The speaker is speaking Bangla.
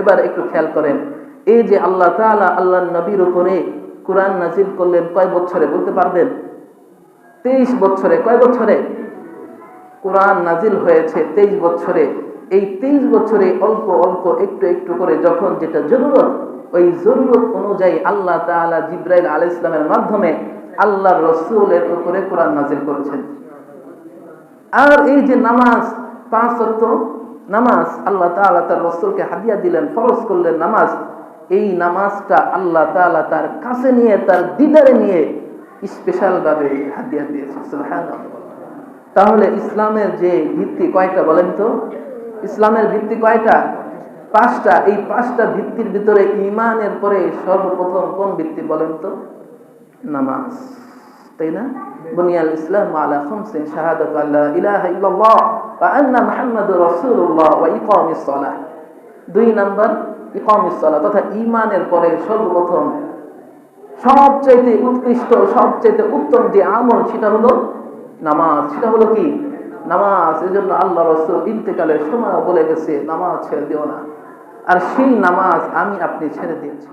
এবার একটু খেয়াল করেন, এই যে আল্লাহ তাআলা আল্লাহর নবীর উপরে কোরআন নাজিল করলেন কয় বছরে বলতে পারবেন? 23 বছরে। কয় বছরে কোরআন নাজিল হয়েছে? 23 বছরে। এই 23 বছরে অল্প অল্প একটু একটু করে যখন যেটা জরুরত, ওই জরুরত অনুযায়ী আল্লাহ তাআলা জিবরাইল আলাইহিস সালামের মাধ্যমে আল্লাহর রাসূলের উপরে কোরআন নাজিল করেছেন। আর এই যে নামাজ, 5 ওয়াক্ত নামাজ আল্লাহ তাআলা তার রাসূলকে হাদিয়া দিলেন, ফরজ করলেন নামাজ। এই নামাজটা আল্লাহ তাআলা তার কাছে নিয়ে, তার দিদারে নিয়ে স্পেশাল ভাবে হাদিয়া দিয়েছেন। সুবহানাল্লাহ। তাহলে ইসলামের যে ভিত্তি কয়টা বলেন তো? ইসলামের ভিত্তি কয়টা? 5টা। এই 5টা ভিত্তির ভিতরে ঈমানের পরে সর্বপ্রথম কোন ভিত্তি বলেন তো? নামাজ, তাই না? বুনিয়াল ইসলাম আলা খামসিন, শাহাদাতু আল্লা ইলাহা ইল্লাল্লাহ ওয়া আন্না মুহাম্মাদুর রাসূলুল্লাহ ওয়া ইকামিস সালাহ। 2 নাম্বার ইকামিস সালাহ, তথা ঈমানের পরে সর্বপ্রথম সবচেয়ে উৎকৃষ্ট, সবচেয়ে উত্তম যে আমল সেটা হলো নামাজ। সেটা হলো কি? নামাজ। এজন্য আল্লাহ রাসূল ইন্তেকালের সময় বলে গেছে, নামাজ ছেড়ে দিও না। আর সেই নামাজ আমি আপনি ছেড়ে দিয়েছি।